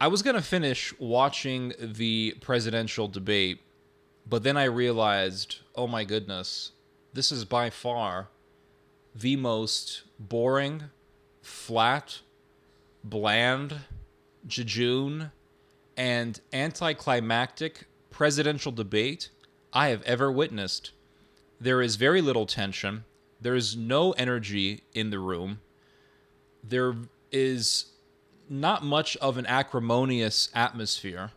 I was going to finish watching the presidential debate, but then I realized, oh my goodness, this is by far the most boring, flat, bland, jejune, and anticlimactic presidential debate I have ever witnessed. There is very little tension. There is no energy in the room. There is not much of an acrimonious atmosphere.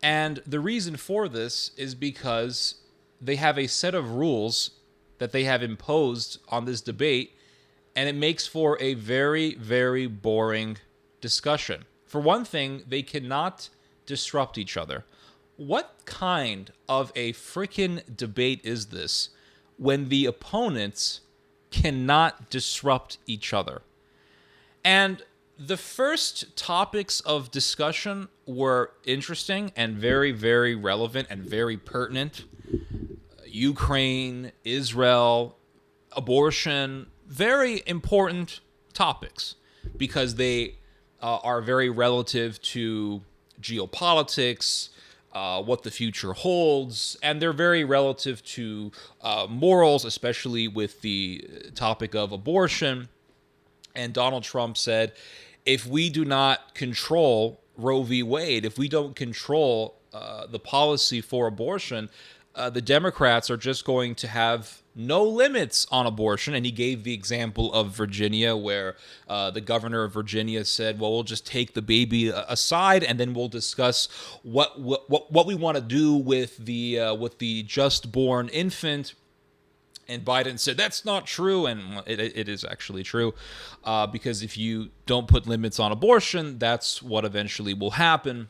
And the reason for this is because they have a set of rules that they have imposed on this debate, and it makes for a very, very boring discussion. For one thing, they cannot disrupt each other. What kind of a freaking debate is this when the opponents cannot disrupt each other? And the first topics of discussion were interesting and very, very relevant and very pertinent. Ukraine, Israel, abortion, very important topics because they are very relative to geopolitics, what the future holds, and they're very relative to morals, especially with the topic of abortion. And Donald Trump said, if we do not control Roe v. Wade, if we don't control the policy for abortion, the Democrats are just going to have no limits on abortion. And he gave the example of Virginia, where the governor of Virginia said, well, we'll just take the baby aside and then we'll discuss what we want to do with the just born infant. And Biden said, that's not true. And it is actually true, because if you don't put limits on abortion, that's what eventually will happen.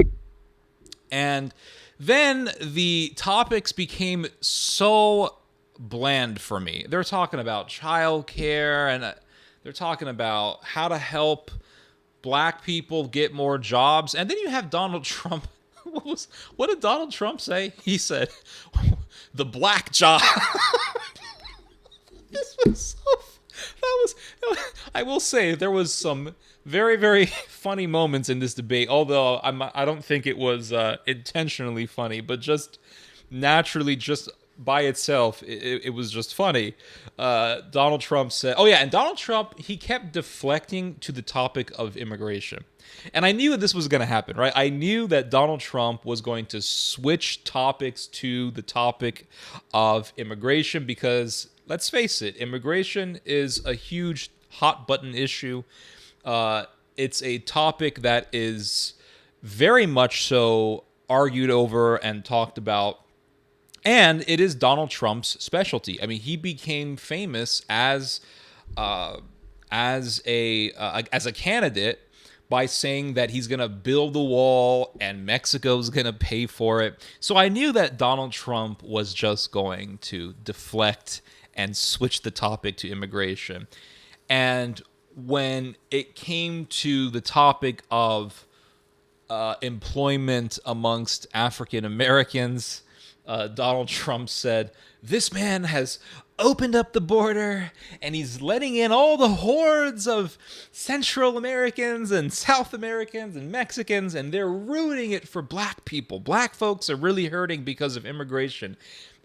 And then the topics became so bland for me. They're talking about childcare, and they're talking about how to help black people get more jobs. And then you have Donald Trump. What did Donald Trump say? He said, the black job. This was so. I will say there was some very, very funny moments in this debate. Although I don't think it was intentionally funny, but just naturally, just by itself, it was just funny. Donald Trump said, "Oh yeah," and Donald Trump, he kept deflecting to the topic of immigration. And I knew that this was going to happen, right? I knew that Donald Trump was going to switch topics to the topic of immigration because, let's face it, immigration is a huge hot button issue. It's a topic that is very much so argued over and talked about. And it is Donald Trump's specialty. I mean, he became famous as a candidate by saying that he's going to build the wall and Mexico's going to pay for it. So I knew that Donald Trump was just going to deflect and switch the topic to immigration. And when it came to the topic of employment amongst African Americans, Donald Trump said, this man has opened up the border and he's letting in all the hordes of Central Americans and South Americans and Mexicans, and they're ruining it for black people. Black folks are really hurting because of immigration.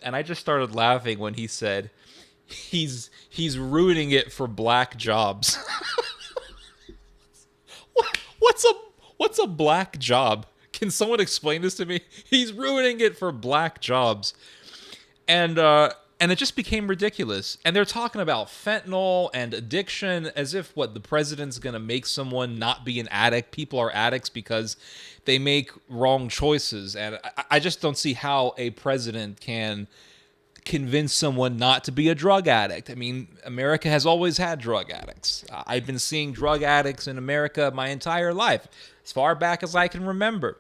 And I just started laughing when he said he's ruining it for black jobs. What's a black job? Can someone explain this to me? He's ruining it for black jobs. And it just became ridiculous. And they're talking about fentanyl and addiction as if, the president's going to make someone not be an addict. People are addicts because they make wrong choices. And I just don't see how a president can convince someone not to be a drug addict. I mean, America has always had drug addicts. I've been seeing drug addicts in America my entire life, as far back as I can remember.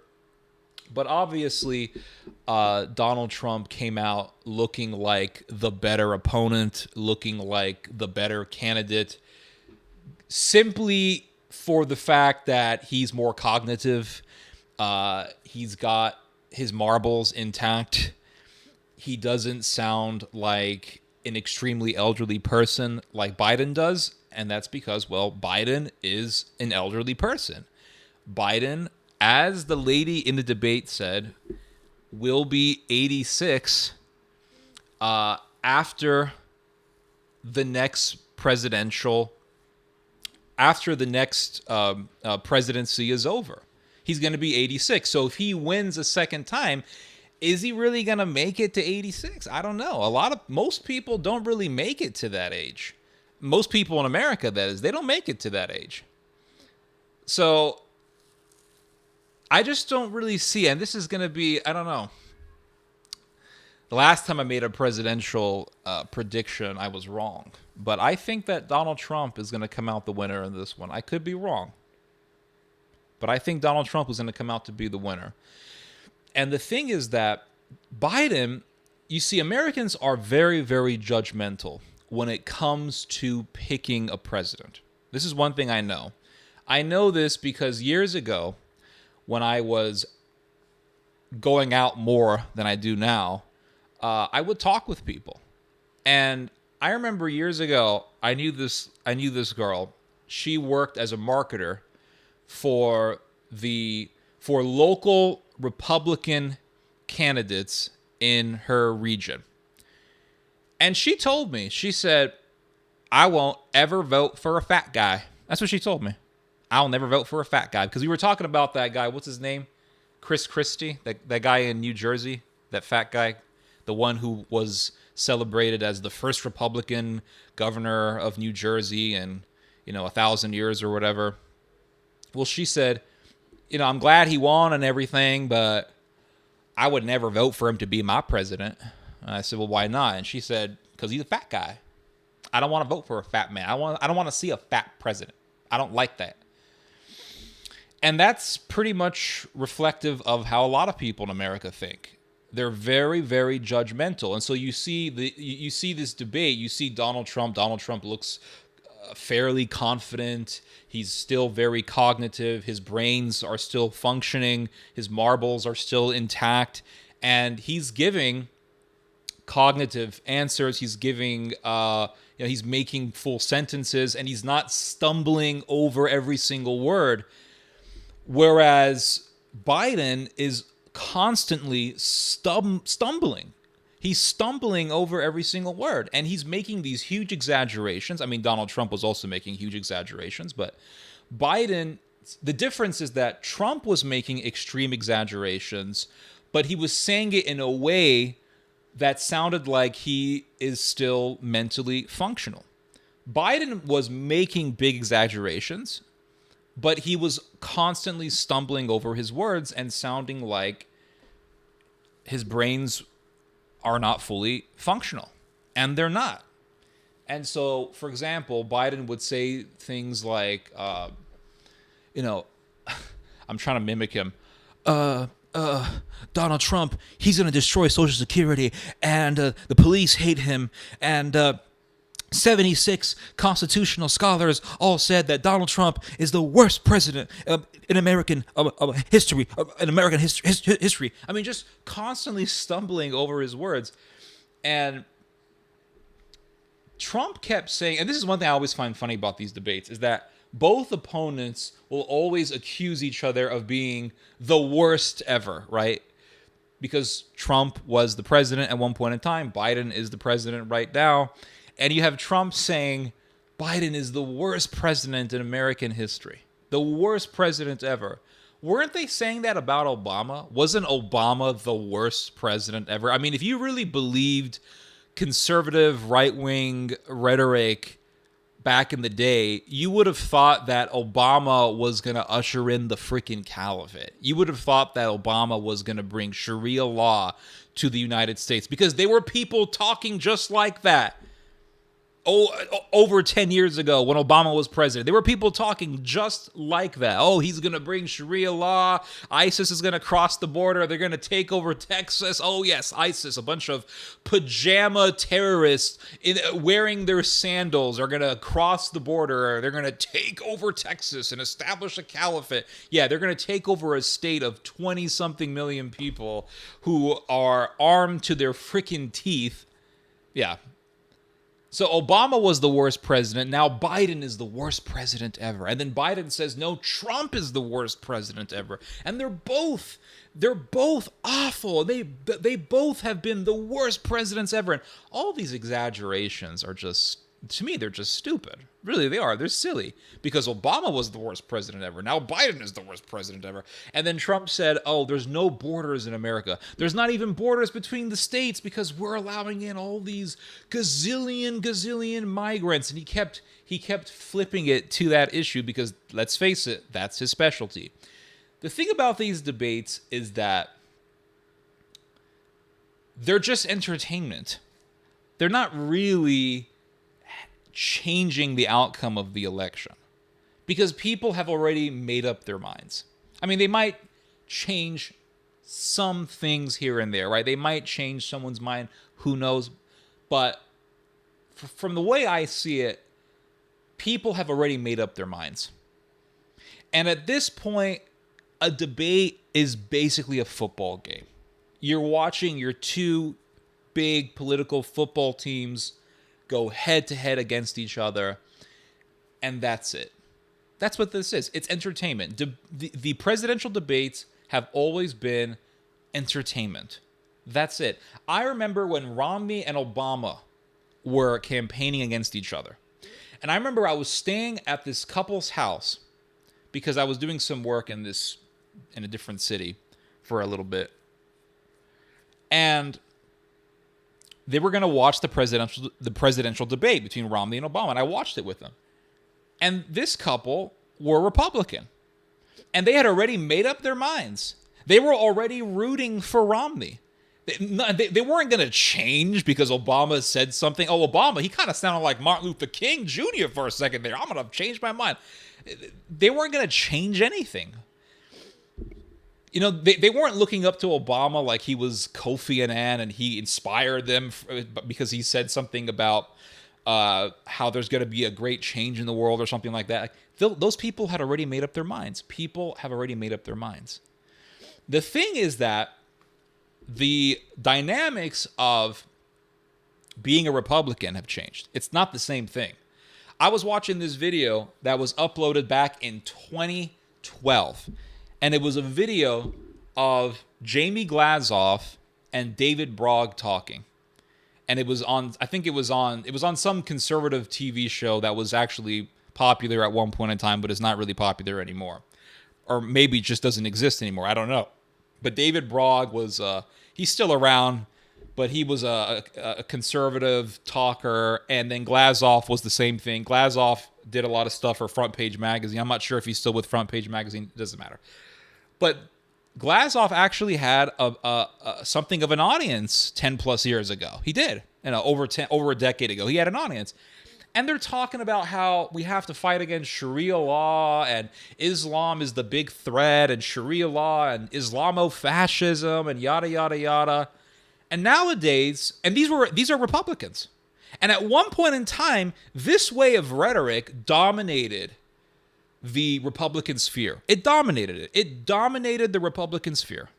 But obviously, Donald Trump came out looking like the better opponent, looking like the better candidate, simply for the fact that he's more cognitive. He's got his marbles intact. He doesn't sound like an extremely elderly person like Biden does. And that's because, Biden is an elderly person. Biden as the lady in the debate said, will be 86 after the next presidency is over. He's going to be 86. So if he wins a second time, is he really going to make it to 86? I don't know. Most people don't really make it to that age. Most people in America, that is, they don't make it to that age. So I just don't really see, and this is going to be, I don't know. The last time I made a presidential prediction, I was wrong. But I think that Donald Trump is going to come out the winner in this one. I could be wrong. But I think Donald Trump is going to come out to be the winner. And the thing is that Biden, you see, Americans are very, very judgmental when it comes to picking a president. This is one thing I know. I know this because years ago, when I was going out more than I do now, I would talk with people. And I remember years ago, I knew this girl. She worked as a marketer for local Republican candidates in her region. And she told me, she said, I won't ever vote for a fat guy. That's what she told me. I'll never vote for a fat guy. Because we were talking about that guy, what's his name? Chris Christie, that guy in New Jersey, that fat guy, the one who was celebrated as the first Republican governor of New Jersey in, 1,000 years or whatever. Well, she said, I'm glad he won and everything, but I would never vote for him to be my president. And I said, well, why not? And she said, because he's a fat guy. I don't want to vote for a fat man. I don't want to see a fat president. I don't like that. And that's pretty much reflective of how a lot of people in America think. They're very, very judgmental. And so you see this debate. You see Donald Trump. Donald Trump looks fairly confident. He's still very cognitive. His brains are still functioning. His marbles are still intact. And he's giving cognitive answers. He's giving, he's making full sentences, and he's not stumbling over every single word. Whereas Biden is constantly stumbling. He's stumbling over every single word, and he's making these huge exaggerations. I mean, Donald Trump was also making huge exaggerations, but Biden, the difference is that Trump was making extreme exaggerations, but he was saying it in a way that sounded like he is still mentally functional. Biden was making big exaggerations, but he was constantly stumbling over his words and sounding like his brains are not fully functional. And they're not. And so, for example, Biden would say things like, I'm trying to mimic him. Donald Trump, he's going to destroy Social Security, and the police hate him, and 76 constitutional scholars all said that Donald Trump is the worst president in American history. History. I mean, just constantly stumbling over his words. And Trump kept saying, and this is one thing I always find funny about these debates, is that both opponents will always accuse each other of being the worst ever, right? Because Trump was the president at one point in time. Biden is the president right now. And you have Trump saying Biden is the worst president in American history. The worst president ever. Weren't they saying that about Obama? Wasn't Obama the worst president ever? I mean, if you really believed conservative right-wing rhetoric back in the day, you would have thought that Obama was going to usher in the freaking caliphate. You would have thought that Obama was going to bring Sharia law to the United States, because there were people talking just like that. Over 10 years ago when Obama was president, there were people talking just like that. Oh, he's going to bring Sharia law. ISIS is going to cross the border. They're going to take over Texas. Oh, yes, ISIS, a bunch of pajama terrorists wearing their sandals are going to cross the border. They're going to take over Texas and establish a caliphate. Yeah, they're going to take over a state of 20-something million people who are armed to their freaking teeth. Yeah. So Obama was the worst president. Now Biden is the worst president ever. And then Biden says, no, Trump is the worst president ever. And they're both awful. They both have been the worst presidents ever. And all these exaggerations are just, to me, they're just stupid. Really, they are. They're silly. Because Obama was the worst president ever. Now Biden is the worst president ever. And then Trump said, oh, there's no borders in America. There's not even borders between the states because we're allowing in all these gazillion migrants. And he kept flipping it to that issue because, let's face it, that's his specialty. The thing about these debates is that they're just entertainment. They're not really changing the outcome of the election because people have already made up their minds. I mean, they might change some things here and there, right? They might change someone's mind, who knows? But from the way I see it, people have already made up their minds. And at this point, a debate is basically a football game. You're watching your two big political football teams go head to head against each other, and that's it. That's what this is. It's entertainment. The presidential debates have always been entertainment. That's it. I remember when Romney and Obama were campaigning against each other. And I remember I was staying at this couple's house because I was doing some work in a different city for a little bit. And they were going to watch the presidential debate between Romney and Obama, and I watched it with them. And this couple were Republican, and they had already made up their minds. They were already rooting for Romney. They weren't going to change because Obama said something. Oh, Obama, he kind of sounded like Martin Luther King Jr. for a second there. I'm going to change my mind. They weren't going to change anything. You know, they weren't looking up to Obama like he was Kofi Annan and he inspired them because he said something about how there's going to be a great change in the world or something like that. Those people had already made up their minds. People have already made up their minds. The thing is that the dynamics of being a Republican have changed. It's not the same thing. I was watching this video that was uploaded back in 2012. And it was a video of Jamie Glazoff and David Brogg talking. And it was on, I think it was on some conservative TV show that was actually popular at one point in time, but is not really popular anymore. Or maybe just doesn't exist anymore. I don't know. But David Brogg was, he's still around, but he was a conservative talker. And then Glazoff was the same thing. Glazoff did a lot of stuff for Front Page Magazine. I'm not sure if he's still with Front Page Magazine. It doesn't matter. But Glazoff actually had something of an audience 10 plus years ago. He did. Over a decade ago. He had an audience. And they're talking about how we have to fight against Sharia law and Islam is the big threat and Sharia law and Islamofascism and yada, yada, yada. And nowadays, and these are Republicans. And at one point in time, this way of rhetoric dominated the Republican sphere. It dominated it. It dominated the Republican sphere.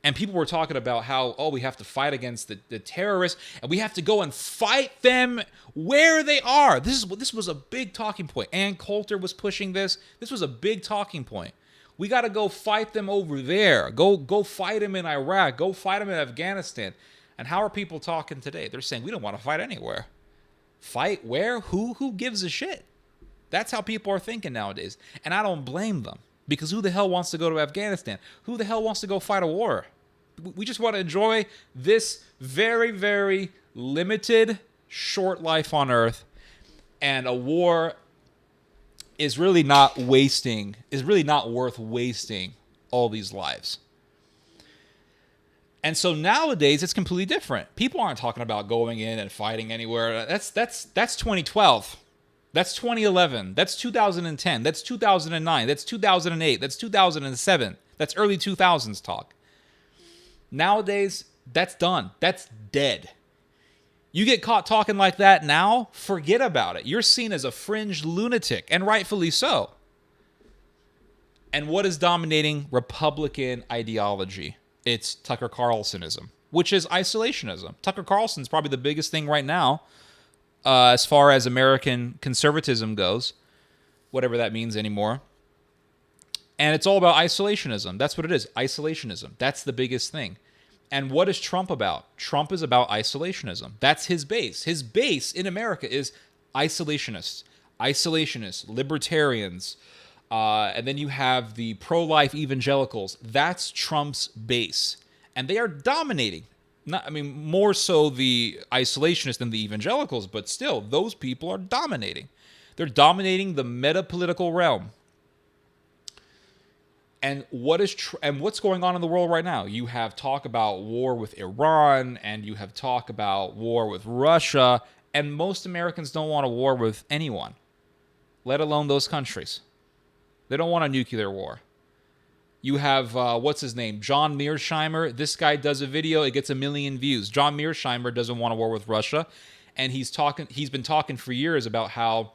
And people were talking about how, we have to fight against the terrorists, and we have to go and fight them where they are. This was a big talking point. Ann Coulter was pushing this. This was a big talking point. We got to go fight them over there. Go fight them in Iraq. Go fight them in Afghanistan. And how are people talking today? They're saying, we don't want to fight anywhere. Fight where? Who gives a shit? That's how people are thinking nowadays. And I don't blame them. Because who the hell wants to go to Afghanistan? Who the hell wants to go fight a war? We just want to enjoy this very, very limited, short life on Earth. And a war is really not worth wasting all these lives. And so nowadays, it's completely different. People aren't talking about going in and fighting anywhere. That's 2012. That's 2011. That's 2010. That's 2009. That's 2008. That's 2007. That's early 2000s talk. Nowadays, that's done. That's dead. You get caught talking like that now, forget about it. You're seen as a fringe lunatic, and rightfully so. And what is dominating Republican ideology? It's Tucker Carlsonism, which is isolationism. Tucker Carlson's probably the biggest thing right now as far as American conservatism goes, whatever that means anymore. And it's all about isolationism. That's what it is. Isolationism. That's the biggest thing. And what is Trump about? Trump is about isolationism. That's his base. His base in America is isolationists, libertarians, and then you have the pro-life evangelicals. That's Trump's base. And they are dominating. More so the isolationists than the evangelicals, but still, those people are dominating. They're dominating the meta-political realm. And what's going on in the world right now? You have talk about war with Iran, and you have talk about war with Russia, and most Americans don't want a war with anyone, let alone those countries. They don't want a nuclear war. You have, what's his name? John Mearsheimer. This guy does a video, it gets 1 million views. John Mearsheimer doesn't want a war with Russia, and he's been talking for years about how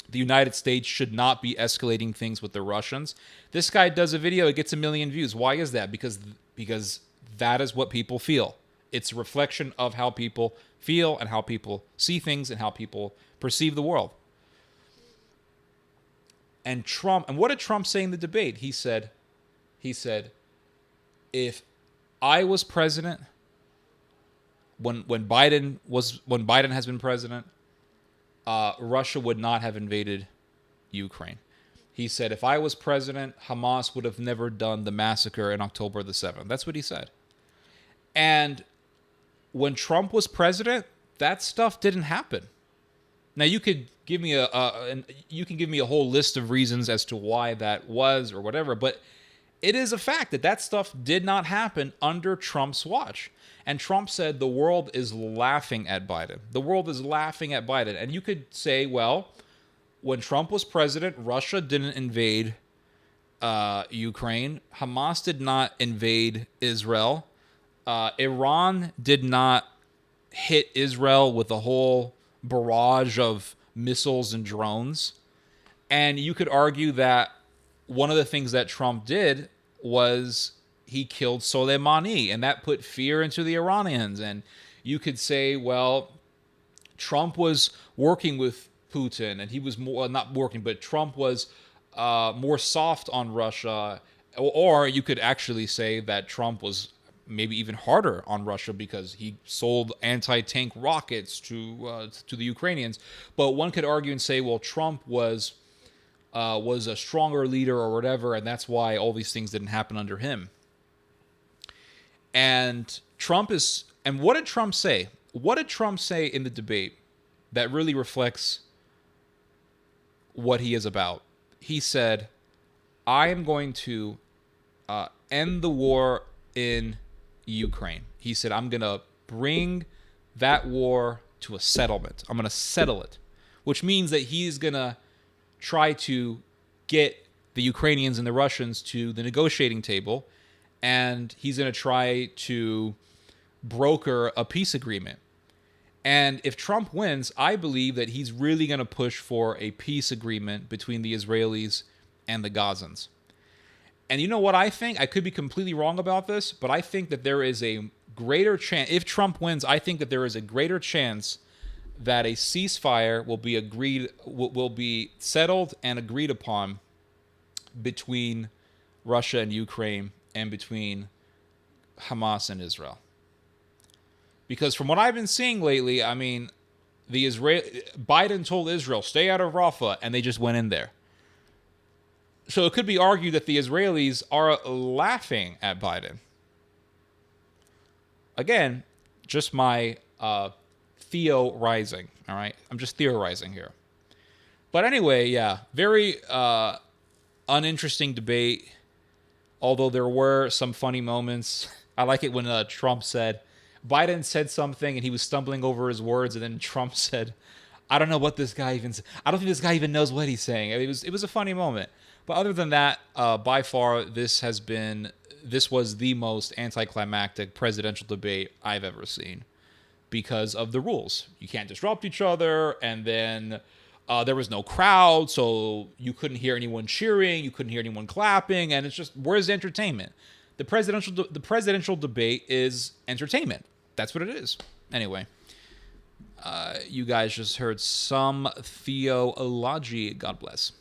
the United States should not be escalating things with the Russians. This guy does a video, it gets 1 million views. Why is that? Because that is what people feel. It's a reflection of how people feel and how people see things and how people perceive the world. And what did Trump say in the debate? He said, if I was president, when Biden has been president, Russia would not have invaded Ukraine. He said, if I was president, Hamas would have never done the massacre in October the 7th. That's what he said. And when Trump was president, that stuff didn't happen. Now, you could give me a whole list of reasons as to why that was or whatever, but it is a fact that stuff did not happen under Trump's watch. And Trump said the world is laughing at Biden. The world is laughing at Biden. And you could say, well, when Trump was president, Russia didn't invade Ukraine. Hamas did not invade Israel. Iran did not hit Israel with a whole barrage of missiles and drones. And you could argue that one of the things that Trump did was he killed Soleimani, and that put fear into the Iranians. And you could say, well, Trump was working with Putin, and he was not working, but Trump was more soft on Russia. Or you could actually say that Trump was maybe even harder on Russia because he sold anti-tank rockets to the Ukrainians. But one could argue and say, well, Trump was a stronger leader or whatever, and that's why all these things didn't happen under him. And what did Trump say? What did Trump say in the debate that really reflects what he is about? He said, I am going to end the war in Ukraine. He said, I'm going to bring that war to a settlement. I'm going to settle it, which means that he's going to try to get the Ukrainians and the Russians to the negotiating table, and he's going to try to broker a peace agreement. And if Trump wins, I believe that he's really going to push for a peace agreement between the Israelis and the Gazans. And you know what I think? I could be completely wrong about this, but I think that there is a greater chance, if Trump wins, I think that there is a greater chance that a ceasefire will be settled and agreed upon between Russia and Ukraine and between Hamas and Israel. Because from what I've been seeing lately, I mean, Biden told Israel, stay out of Rafah, and they just went in there. So it could be argued that the Israelis are laughing at Biden. Again, just my theorizing, all right? I'm just theorizing here. But anyway, yeah, very uninteresting debate, although there were some funny moments. I like it when Trump said, Biden said something and he was stumbling over his words, and then Trump said, I don't know what this guy even said. I don't think this guy even knows what he's saying. I mean, it was a funny moment. But other than that, by far, this was the most anticlimactic presidential debate I've ever seen because of the rules. You can't disrupt each other, and then there was no crowd, so you couldn't hear anyone cheering, you couldn't hear anyone clapping, and it's just, where's the entertainment? The presidential debate is entertainment. That's what it is. Anyway, You guys just heard some theology. God bless.